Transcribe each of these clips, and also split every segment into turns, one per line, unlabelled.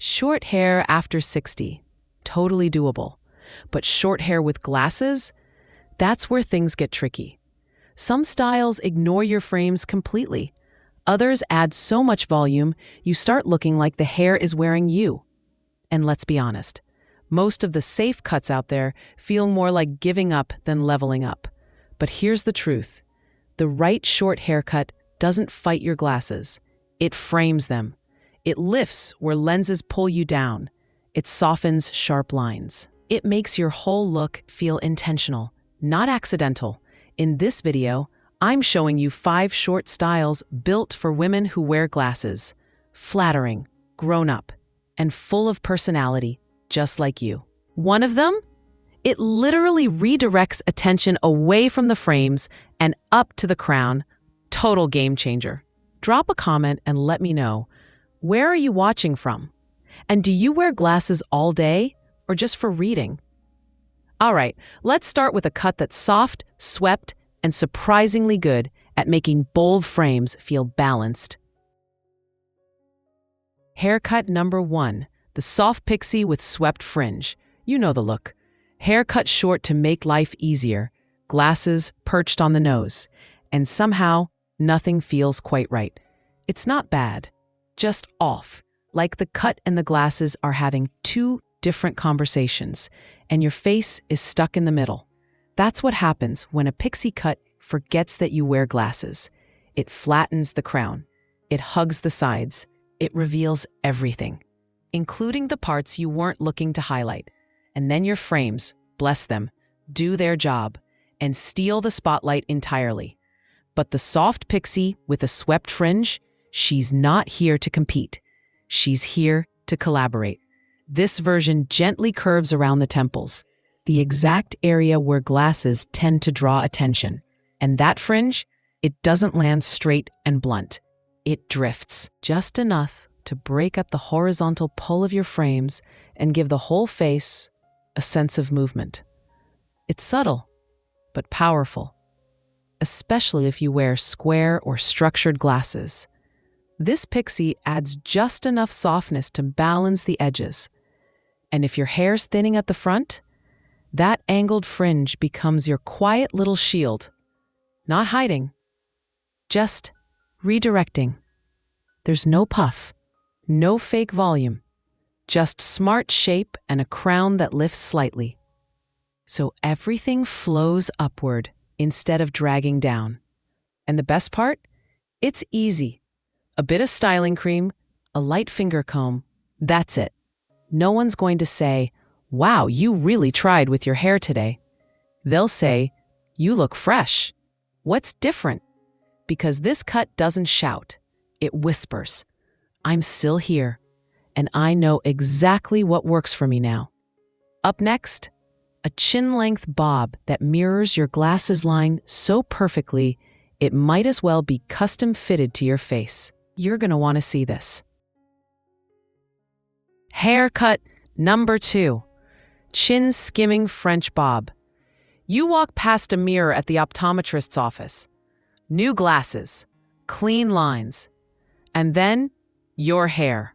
Short hair after 60, totally doable. But short hair with glasses? That's where things get tricky. Some styles ignore your frames completely. Others add so much volume, you start looking like the hair is wearing you. And let's be honest, most of the safe cuts out there feel more like giving up than leveling up. But here's the truth. The right short haircut doesn't fight your glasses. It frames them. It lifts where lenses pull you down. It softens sharp lines. It makes your whole look feel intentional, not accidental. In this video, I'm showing you 5 short styles built for women who wear glasses. Flattering, grown-up, and full of personality, just like you. One of them? It literally redirects attention away from the frames and up to the crown. Total game changer. Drop a comment and let me know. Where are you watching from? And do you wear glasses all day or just for reading? All right, let's start with a cut that's soft, swept, and surprisingly good at making bold frames feel balanced. Haircut number 1, the soft pixie with swept fringe. You know the look. Hair cut short to make life easier, glasses perched on the nose, and somehow nothing feels quite right. It's not bad, just off, like the cut and the glasses are having 2 different conversations, and your face is stuck in the middle. That's what happens when a pixie cut forgets that you wear glasses. It flattens the crown. It hugs the sides. It reveals everything, including the parts you weren't looking to highlight. And then your frames, bless them, do their job and steal the spotlight entirely. But the soft pixie with a swept fringe, she's not here to compete. She's here to collaborate. This version gently curves around the temples, the exact area where glasses tend to draw attention. And that fringe, it doesn't land straight and blunt. It drifts just enough to break up the horizontal pull of your frames and give the whole face a sense of movement. It's subtle, but powerful, especially if you wear square or structured glasses. This pixie adds just enough softness to balance the edges. And if your hair's thinning at the front, that angled fringe becomes your quiet little shield. Not hiding, just redirecting. There's no puff, no fake volume, just smart shape and a crown that lifts slightly. So everything flows upward instead of dragging down. And the best part? It's easy. A bit of styling cream, a light finger comb, that's it. No one's going to say, "Wow, you really tried with your hair today." They'll say, "You look fresh. What's different?" Because this cut doesn't shout, it whispers. I'm still here, and I know exactly what works for me now. Up next, a chin-length bob that mirrors your glasses line so perfectly, it might as well be custom fitted to your face. You're going to want to see this. Haircut number 2, Chin-Skimming French Bob. You walk past a mirror at the optometrist's office. New glasses, clean lines, and then your hair,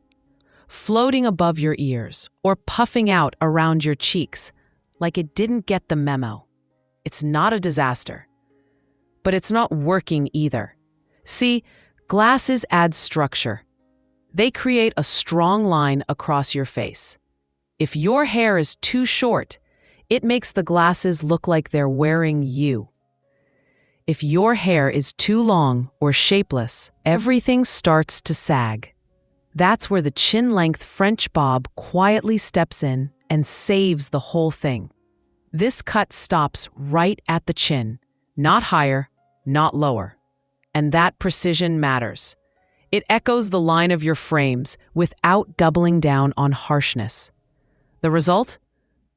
floating above your ears or puffing out around your cheeks like it didn't get the memo. It's not a disaster, but it's not working either. See, glasses add structure. They create a strong line across your face. If your hair is too short, it makes the glasses look like they're wearing you. If your hair is too long or shapeless, everything starts to sag. That's where the chin-length French bob quietly steps in and saves the whole thing. This cut stops right at the chin, not higher, not lower. And that precision matters. It echoes the line of your frames without doubling down on harshness. The result?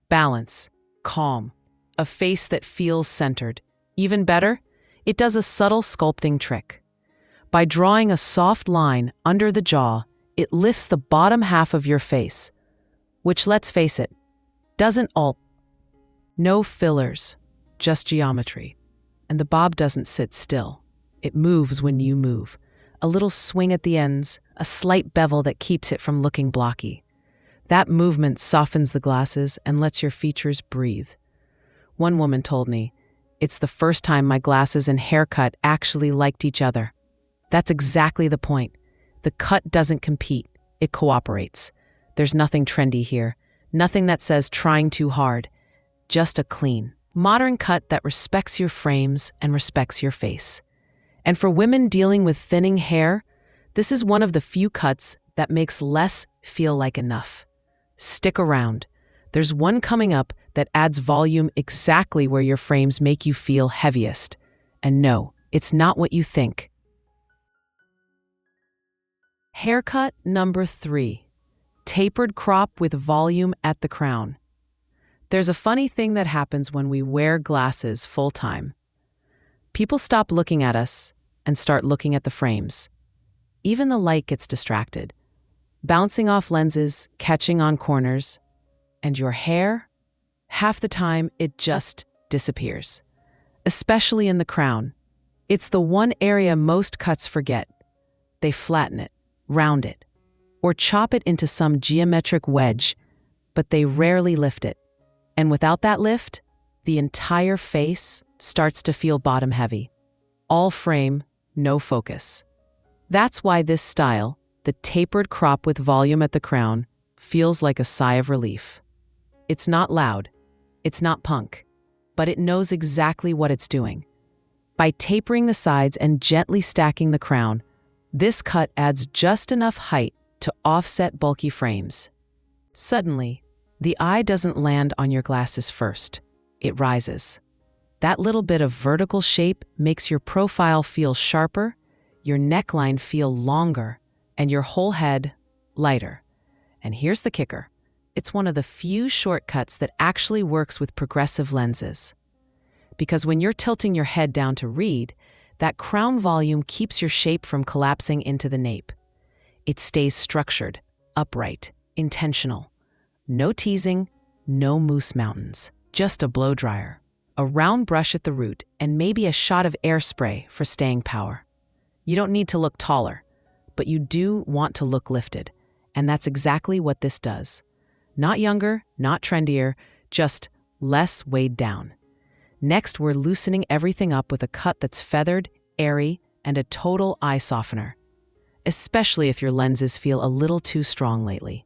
Balance, calm, a face that feels centered. Even better, it does a subtle sculpting trick. By drawing a soft line under the jaw, it lifts the bottom half of your face, which, let's face it, doesn't all. No fillers, just geometry. And the bob doesn't sit still. It moves when you move. A little swing at the ends, a slight bevel that keeps it from looking blocky. That movement softens the glasses and lets your features breathe. One woman told me, "It's the first time my glasses and haircut actually liked each other." That's exactly the point. The cut doesn't compete, it cooperates. There's nothing trendy here, nothing that says trying too hard, just a clean, modern cut that respects your frames and respects your face. And for women dealing with thinning hair, this is one of the few cuts that makes less feel like enough. Stick around. There's one coming up that adds volume exactly where your frames make you feel heaviest. And no, it's not what you think. Haircut number 3. Tapered crop with volume at the crown. There's a funny thing that happens when we wear glasses full-time. People stop looking at us and start looking at the frames. Even the light gets distracted, bouncing off lenses, catching on corners, and your hair, half the time it just disappears, especially in the crown. It's the one area most cuts forget. They flatten it, round it, or chop it into some geometric wedge, but they rarely lift it. And without that lift, the entire face starts to feel bottom-heavy. All frame, no focus. That's why this style, the tapered crop with volume at the crown, feels like a sigh of relief. It's not loud, it's not punk, but it knows exactly what it's doing. By tapering the sides and gently stacking the crown, this cut adds just enough height to offset bulky frames. Suddenly, the eye doesn't land on your glasses first, it rises. That little bit of vertical shape makes your profile feel sharper, your neckline feel longer, and your whole head lighter. And here's the kicker. It's one of the few shortcuts that actually works with progressive lenses. Because when you're tilting your head down to read, that crown volume keeps your shape from collapsing into the nape. It stays structured, upright, intentional. No teasing, no moose mountains, just a blow dryer, a round brush at the root, and maybe a shot of air spray for staying power. You don't need to look taller, but you do want to look lifted, and that's exactly what this does. Not younger, not trendier, just less weighed down. Next, we're loosening everything up with a cut that's feathered, airy, and a total eye softener, especially if your lenses feel a little too strong lately.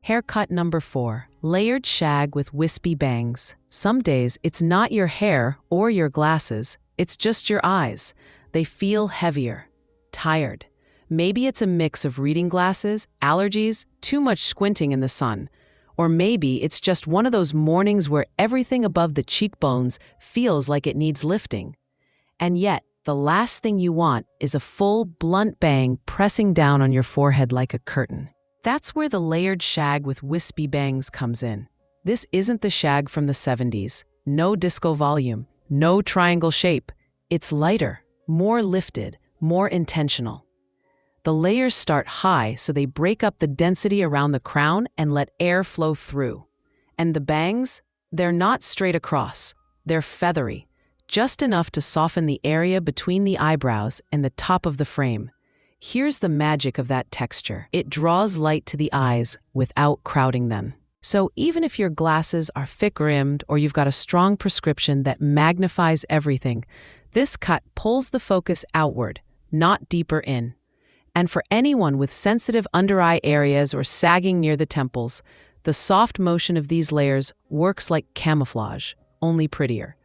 Haircut number 4, layered shag with wispy bangs. Some days, it's not your hair or your glasses, it's just your eyes. They feel heavier, tired. Maybe it's a mix of reading glasses, allergies, too much squinting in the sun. Or maybe it's just one of those mornings where everything above the cheekbones feels like it needs lifting. And yet, the last thing you want is a full, blunt bang pressing down on your forehead like a curtain. That's where the layered shag with wispy bangs comes in. This isn't the shag from the 70s. No disco volume, no triangle shape. It's lighter, more lifted, more intentional. The layers start high so they break up the density around the crown and let air flow through. And the bangs, they're not straight across. They're feathery, just enough to soften the area between the eyebrows and the top of the frame. Here's the magic of that texture. It draws light to the eyes without crowding them. So even if your glasses are thick-rimmed or you've got a strong prescription that magnifies everything, this cut pulls the focus outward, not deeper in. And for anyone with sensitive under-eye areas or sagging near the temples, the soft motion of these layers works like camouflage, only prettier.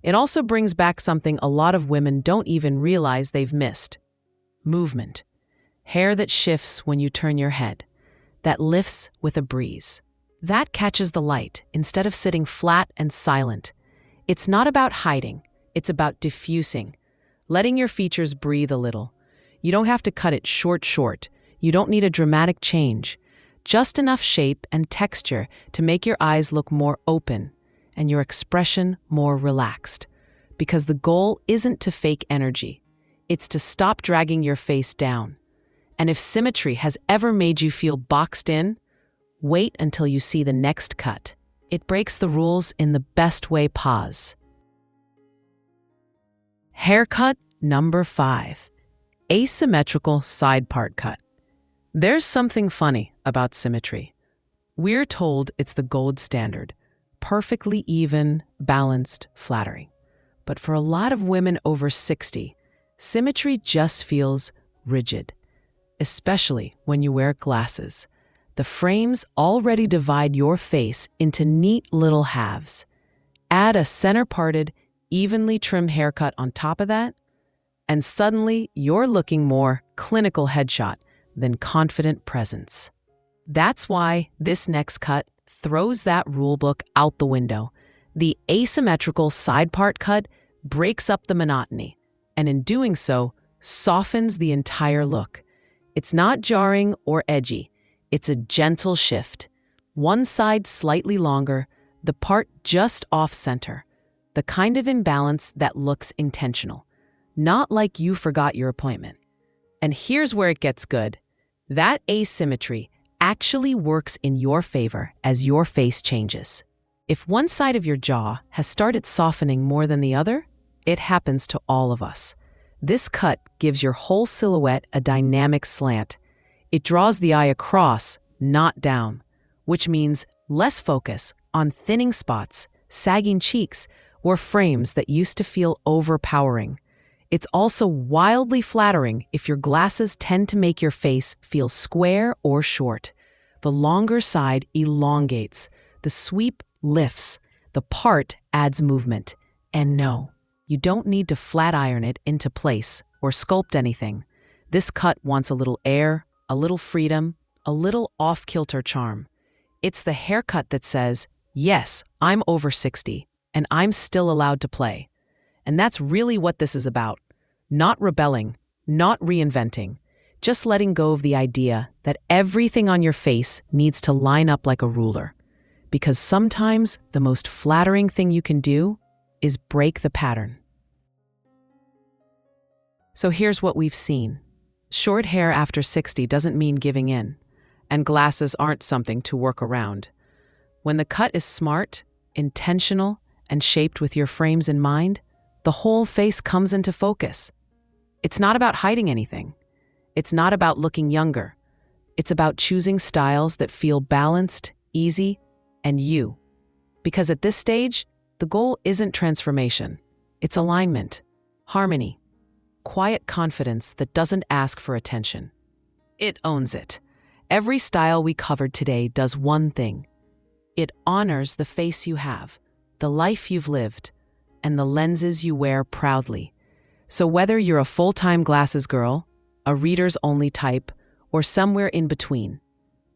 It also brings back something a lot of women don't even realize they've missed. Movement. Hair that shifts when you turn your head. That lifts with a breeze. That catches the light instead of sitting flat and silent. It's not about hiding. It's about diffusing. Letting your features breathe a little. You don't have to cut it short. You don't need a dramatic change. Just enough shape and texture to make your eyes look more open and your expression more relaxed. Because the goal isn't to fake energy. It's to stop dragging your face down. And if symmetry has ever made you feel boxed in, wait until you see the next cut. It breaks the rules in the best way. Pause. Haircut number 5. Asymmetrical Side-Part Cut. There's something funny about symmetry. We're told it's the gold standard, perfectly even, balanced, flattering. But for a lot of women over 60, symmetry just feels rigid, especially when you wear glasses. The frames already divide your face into neat little halves. Add a center-parted, evenly trimmed haircut on top of that, and suddenly you're looking more clinical headshot than confident presence. That's why this next cut throws that rulebook out the window. The asymmetrical side-part cut breaks up the monotony, and in doing so, softens the entire look. It's not jarring or edgy. It's a gentle shift. One side slightly longer, the part just off-center. The kind of imbalance that looks intentional. Not like you forgot your appointment. And here's where it gets good. That asymmetry actually works in your favor as your face changes. If one side of your jaw has started softening more than the other, it happens to all of us. This cut gives your whole silhouette a dynamic slant. It draws the eye across, not down, which means less focus on thinning spots, sagging cheeks, or frames that used to feel overpowering. It's also wildly flattering if your glasses tend to make your face feel square or short. The longer side elongates, the sweep lifts, the part adds movement. And no, you don't need to flat iron it into place or sculpt anything. This cut wants a little air, a little freedom, a little off-kilter charm. It's the haircut that says, yes, I'm over 60, and I'm still allowed to play. And that's really what this is about. Not rebelling, not reinventing, just letting go of the idea that everything on your face needs to line up like a ruler. Because sometimes the most flattering thing you can do is break the pattern. So here's what we've seen. Short hair after 60 doesn't mean giving in, and glasses aren't something to work around. When the cut is smart, intentional, and shaped with your frames in mind, the whole face comes into focus. It's not about hiding anything. It's not about looking younger. It's about choosing styles that feel balanced, easy, and you. Because at this stage, the goal isn't transformation. It's alignment, harmony, quiet confidence that doesn't ask for attention. It owns it. Every style we covered today does one thing. It honors the face you have, the life you've lived, and the lenses you wear proudly. So whether you're a full-time glasses girl, a readers-only type, or somewhere in between,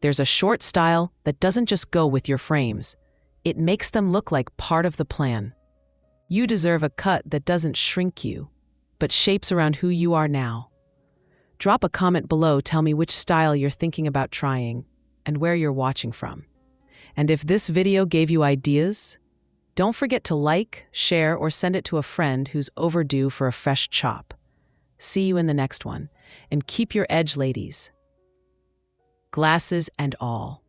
there's a short style that doesn't just go with your frames. It makes them look like part of the plan. You deserve a cut that doesn't shrink you, but shapes around who you are now. Drop a comment below, tell me which style you're thinking about trying and where you're watching from. And if this video gave you ideas, don't forget to like, share, or send it to a friend who's overdue for a fresh chop. See you in the next one, and keep your edge, ladies. Glasses and all.